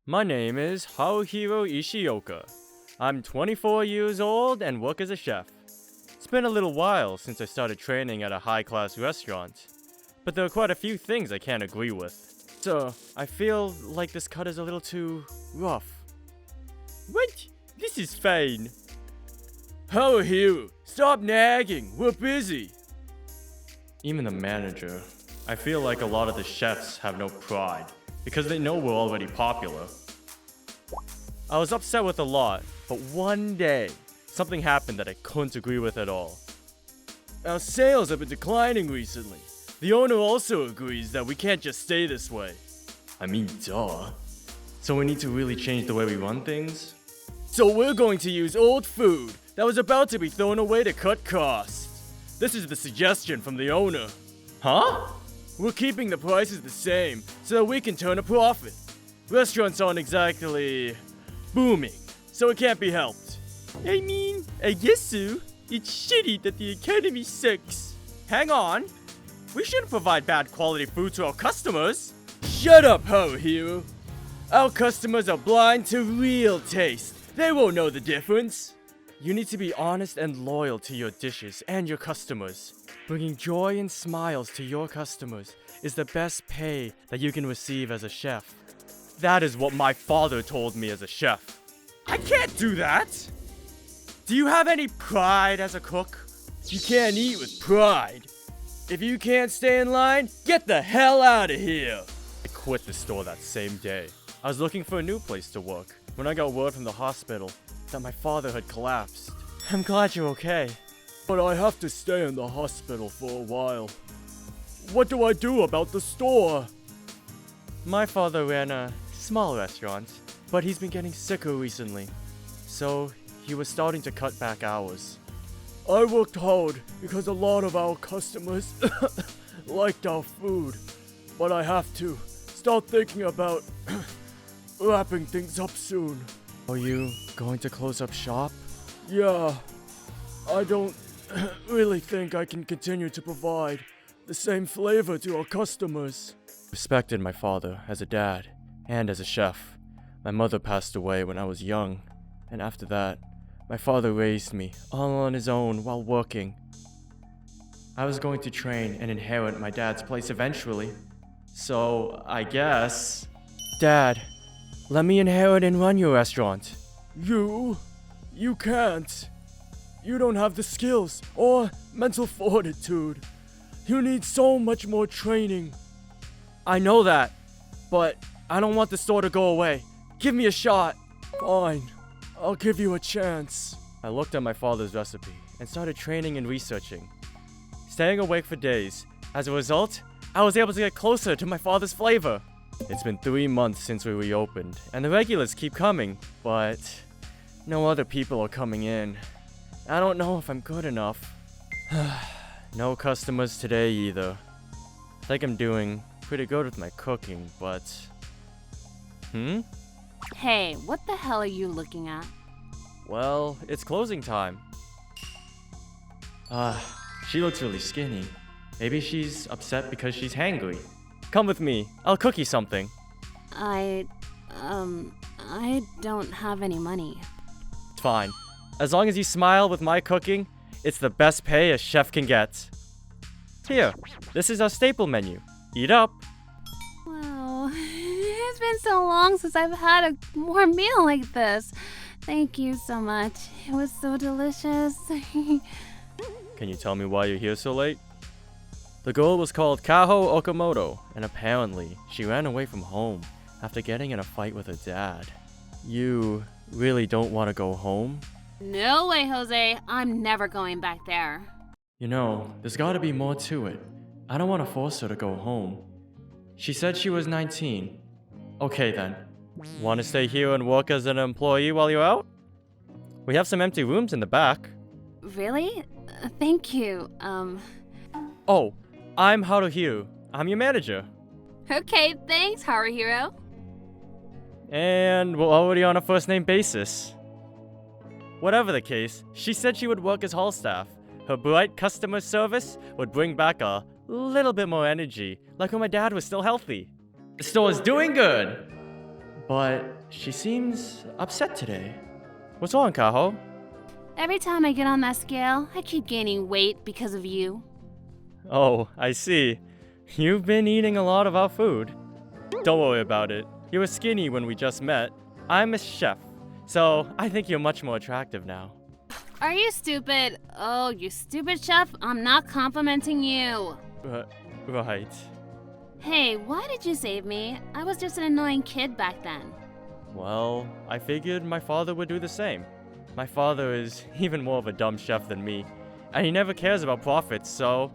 My name is Haruhiro Ishioka. I'm 24 years old and work as a chef. It's been a little while since I started training at a high-class restaurant, but there are quite a few things I can't agree with. So, I feel like this cut is a little too rough. What? This is fine. Haruhiro, stop nagging, we're busy. Even the manager. I feel like a lot of the chefs have no pride, because they know we're already popular. I was upset with a lot, but one day, something happened that I couldn't agree with at all. Our sales have been declining recently. The owner also agrees that we can't just stay this way. I mean, duh. So we need to really change the way we run things? So we're going to use old food that was about to be thrown away to cut costs. This is the suggestion from the owner. Huh? We're keeping the prices the same so that we can turn a profit. Restaurants aren't exactly booming, so it can't be helped. I mean, I guess so. It's shitty that the academy sucks. Hang on. We shouldn't provide bad quality food to our customers. Shut up, Haruhiro. Our customers are blind to real taste. They won't know the difference. You need to be honest and loyal to your dishes and your customers. Bringing joy and smiles to your customers is the best pay that you can receive as a chef. That is what my father told me as a chef. I can't do that! Do you have any pride as a cook? You can't eat with pride. If you can't stay in line, get the hell out of here! I quit the store that same day. I was looking for a new place to work when I got word from the hospital that my father had collapsed. I'm glad you're okay. But I have to stay in the hospital for a while. What do I do about the store? My father ran a small restaurant, but he's been getting sicker recently. So he was starting to cut back hours. I worked hard because a lot of our customers liked our food. But I have to start thinking about wrapping things up soon. Are you going to close up shop? Yeah. I don't really think I can continue to provide the same flavor to our customers. Respected my father as a dad and as a chef. My mother passed away when I was young, and after that, my father raised me all on his own while working. I was going to train and inherit my dad's place eventually. So, I guess... Dad, let me inherit and run your restaurant. You can't. You don't have the skills or mental fortitude. You need so much more training. I know that, but I don't want the store to go away. Give me a shot. Fine, I'll give you a chance. I looked at my father's recipe and started training and researching, staying awake for days. As a result, I was able to get closer to my father's flavor. It's been 3 months since we reopened, and the regulars keep coming, but no other people are coming in. I don't know if I'm good enough. No customers today either. I think I'm doing pretty good with my cooking, but... Hey, what the hell are you looking at? Well, it's closing time. She looks really skinny. Maybe she's upset because she's hangry. Come with me. I'll cook you something. I don't have any money. It's fine. As long as you smile with my cooking, it's the best pay a chef can get. Here, this is our staple menu. Eat up. Wow, it's been so long since I've had a warm meal like this. Thank you so much. It was so delicious. Can you tell me why you're here so late? The girl was called Kaho Okamoto, and apparently she ran away from home after getting in a fight with her dad. You really don't want to go home? No way, Jose. I'm never going back there. You know, there's gotta be more to it. I don't want to force her to go home. She said she was 19. Okay then. Want to stay here and work as an employee while you're out? We have some empty rooms in the back. Really? Thank you. Oh, I'm Haruhiro. I'm your manager. Okay, thanks, Haruhiro. And we're already on a first name basis. Whatever the case, she said she would work as hall staff. Her bright customer service would bring back a little bit more energy, like when my dad was still healthy. The store is doing good! but she seems upset today. What's wrong, Kaho? Every time I get on that scale, I keep gaining weight because of you. Oh, I see. You've been eating a lot of our food. Don't worry about it. You were skinny when we just met. I'm a chef, so I think you're much more attractive now. Are you stupid? Oh, you stupid chef, I'm not complimenting you. Right. Hey, why did you save me? I was just an annoying kid back then. Well, I figured my father would do the same. My father is even more of a dumb chef than me, and he never cares about profits, so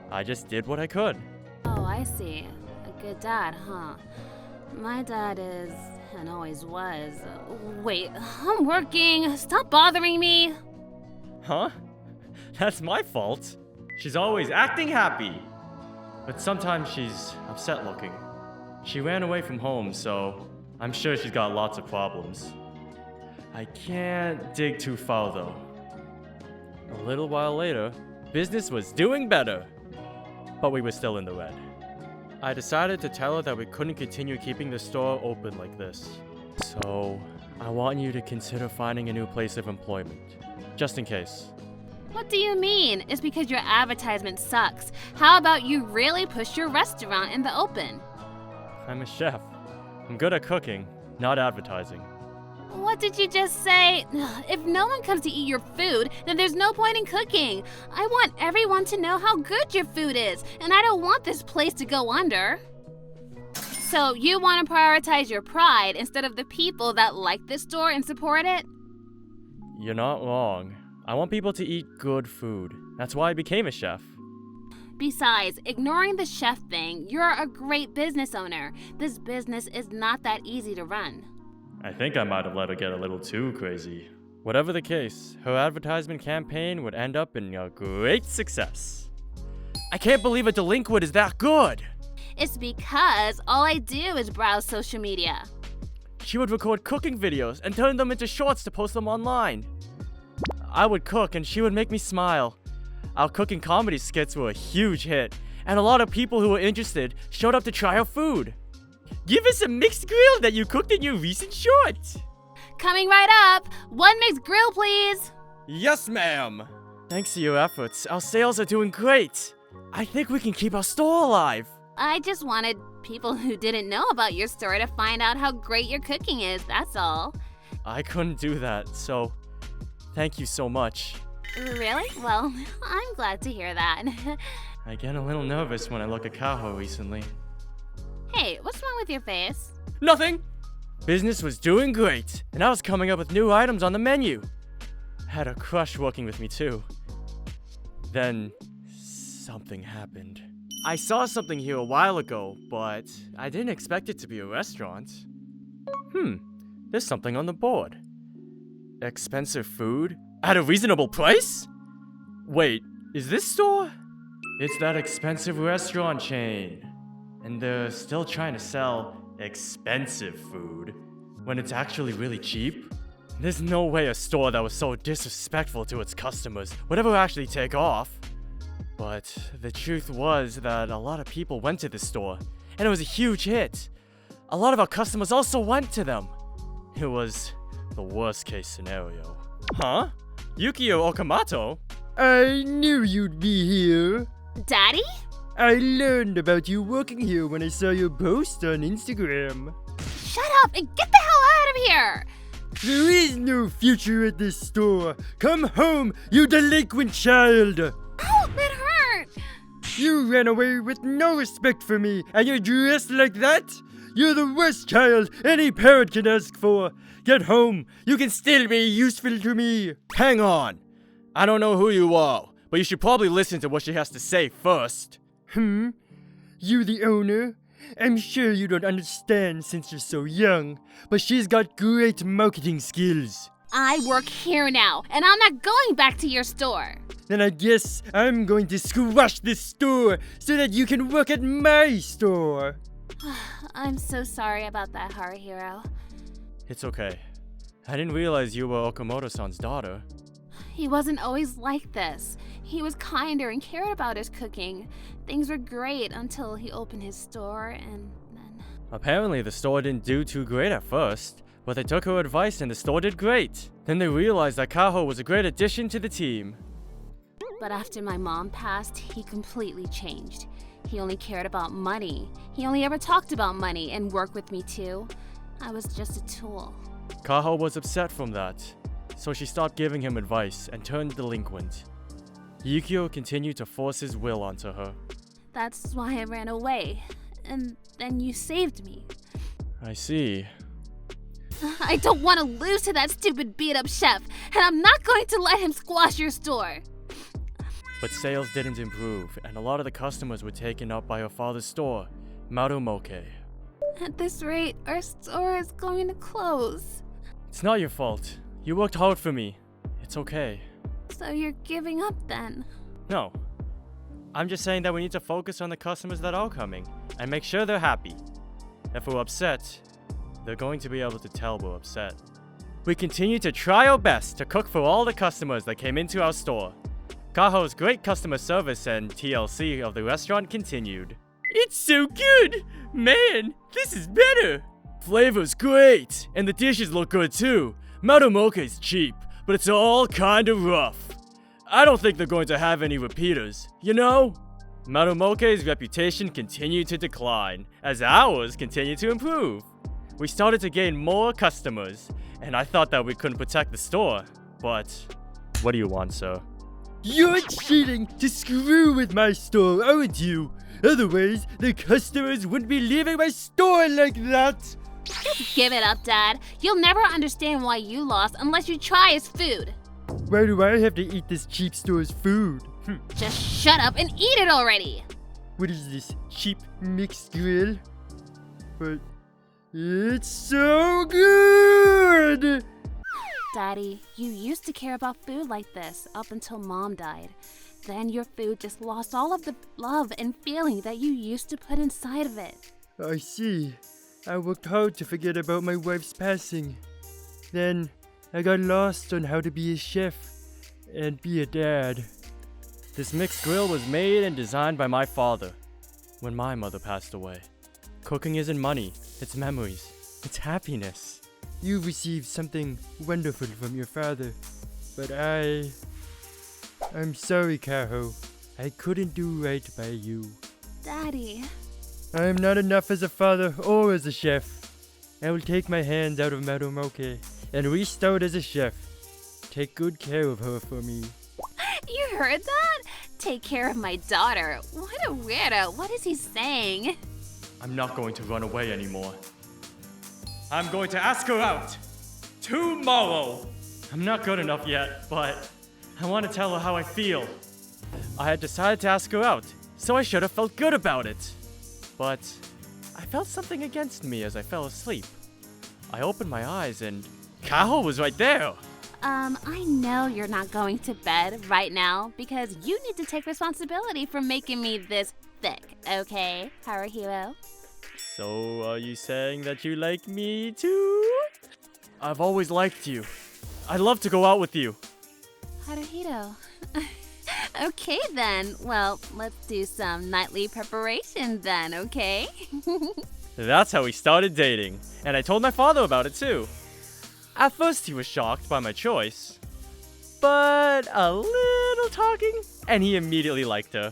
I just did what I could. Oh, I see. A good dad, huh? My dad is, and always was. Wait, I'm working. Stop bothering me. Huh? That's my fault. She's always acting happy. But sometimes she's upset looking. She ran away from home, so I'm sure she's got lots of problems. I can't dig too far though. A little while later, business was doing better. But we were still in the red. I decided to tell her that we couldn't continue keeping the store open like this. So, I want you to consider finding a new place of employment. Just in case. What do you mean? It's because your advertisement sucks. How about you really push your restaurant in the open? I'm a chef. I'm good at cooking, not advertising. What did you just say? If no one comes to eat your food, then there's no point in cooking. I want everyone to know how good your food is, and I don't want this place to go under. So you want to prioritize your pride instead of the people that like this store and support it? You're not wrong. I want people to eat good food. That's why I became a chef. Besides, ignoring the chef thing, you're a great business owner. This business is not that easy to run. I think I might have let her get a little too crazy. Whatever the case, her advertisement campaign would end up in a great success. I can't believe a delinquent is that good! It's because all I do is browse social media. She would record cooking videos and turn them into shorts to post them online. I would cook and she would make me smile. Our cooking comedy skits were a huge hit, and a lot of people who were interested showed up to try our food. Give us a mixed grill that you cooked in your recent short. Coming right up. 1 mixed grill, please. Yes, ma'am. Thanks to your efforts, our sales are doing great. I think we can keep our store alive. I just wanted people who didn't know about your store to find out how great your cooking is, that's all. I couldn't do that, so thank you so much. Really? Well, I'm glad to hear that. I get a little nervous when I look at Kaho recently. Hey, what's wrong with your face? Nothing! Business was doing great, and I was coming up with new items on the menu. Had a crush working with me too. Then, something happened. I saw something here a while ago, but I didn't expect it to be a restaurant. There's something on the board. Expensive food? At a reasonable price? Wait, is this store? It's that expensive restaurant chain. And they're still trying to sell expensive food when it's actually really cheap? There's no way a store that was so disrespectful to its customers would ever actually take off. But the truth was that a lot of people went to this store, and it was a huge hit. A lot of our customers also went to them. It was the worst case scenario. Huh? Yukio Okamoto? I knew you'd be here. Daddy? I learned about you working here when I saw your post on Instagram. Shut up and get the hell out of here! There is no future at this store. Come home, you delinquent child! Ow, that hurt! You ran away with no respect for me, and you're dressed like that? You're the worst child any parent can ask for. Get home. You can still be useful to me. Hang on. I don't know who you are, but you should probably listen to what she has to say first. You the owner? I'm sure you don't understand since you're so young, but she's got great marketing skills. I work here now, and I'm not going back to your store. Then I guess I'm going to squash this store so that you can work at my store. I'm so sorry about that, Haruhiro. It's okay. I didn't realize you were Okamoto-san's daughter. He wasn't always like this. He was kinder and cared about his cooking. Things were great until he opened his store and then... Apparently the store didn't do too great at first, but they took her advice and the store did great. Then they realized that Kaho was a great addition to the team. But after my mom passed, he completely changed. He only cared about money. He only ever talked about money and worked with me too. I was just a tool. Kaho was upset from that, so she stopped giving him advice and turned delinquent. Yukio continued to force his will onto her. That's why I ran away. And then you saved me. I see. I don't want to lose to that stupid beat-up chef, and I'm not going to let him squash your store. But sales didn't improve, and a lot of the customers were taken up by her father's store, Marumoke. At this rate, our store is going to close. It's not your fault. You worked hard for me. It's okay. So you're giving up then? No. I'm just saying that we need to focus on the customers that are coming, and make sure they're happy. If we're upset, they're going to be able to tell we're upset. We continue to try our best to cook for all the customers that came into our store. Kaho's great customer service and TLC of the restaurant continued. It's so good! Man, this is better! Flavor's great, and the dishes look good too. Marumoke's cheap, but it's all kinda rough. I don't think they're going to have any repeaters, you know? Marumoke's reputation continued to decline, as ours continued to improve. We started to gain more customers, and I thought that we couldn't protect the store, but what do you want, sir? You're cheating to screw with my store, aren't you? Otherwise, the customers wouldn't be leaving my store like that. Just give it up, Dad. You'll never understand why you lost unless you try his food. Why do I have to eat this cheap store's food? Just shut up and eat it already. What is this, cheap mixed grill? But it's so good! Daddy, you used to care about food like this up until Mom died. Then your food just lost all of the love and feeling that you used to put inside of it. I see. I worked hard to forget about my wife's passing. Then I got lost on how to be a chef and be a dad. This mixed grill was made and designed by my father when my mother passed away. Cooking isn't money, it's memories, it's happiness. You received something wonderful from your father, but I'm sorry, Kaho. I couldn't do right by you. Daddy. I'm not enough as a father or as a chef. I will take my hands out of Marumoke and restart as a chef. Take good care of her for me. You heard that? Take care of my daughter. What a weirdo. What is he saying? I'm not going to run away anymore. I'm going to ask her out. Tomorrow. I'm not good enough yet, but I want to tell her how I feel. I had decided to ask her out, so I should have felt good about it. But I felt something against me as I fell asleep. I opened my eyes and Kaho was right there. I know you're not going to bed right now because you need to take responsibility for making me this thick, okay, Haruhiro? So, are you saying that you like me too? I've always liked you. I'd love to go out with you. Haruhiro. Okay then. Well, let's do some nightly preparation then, okay? That's how we started dating, and I told my father about it too. At first he was shocked by my choice, but a little talking, and he immediately liked her.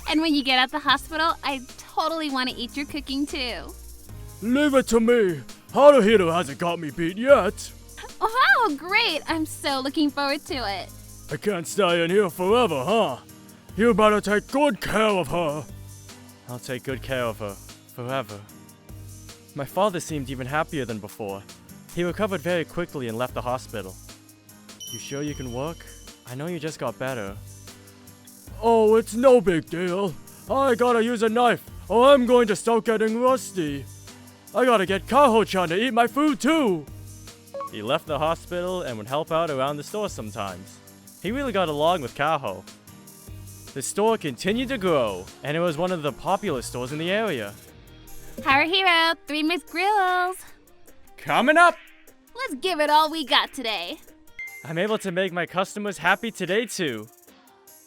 And when you get out the hospital, I totally want to eat your cooking too. Leave it to me. Haruhiro hasn't got me beat yet. Wow, great! I'm so looking forward to it. I can't stay in here forever, huh? You better take good care of her. I'll take good care of her, forever. My father seemed even happier than before. He recovered very quickly and left the hospital. You sure you can work? I know you just got better. Oh, it's no big deal. I gotta use a knife, or I'm going to start getting rusty. I gotta get Kaho-chan to eat my food too. He left the hospital and would help out around the store sometimes. He really got along with Kaho. The store continued to grow, and it was one of the popular stores in the area. Haruhiro, 3 mixed grills. Coming up! Let's give it all we got today. I'm able to make my customers happy today too.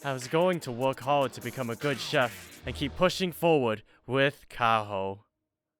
I was going to work hard to become a good chef and keep pushing forward with Kaho.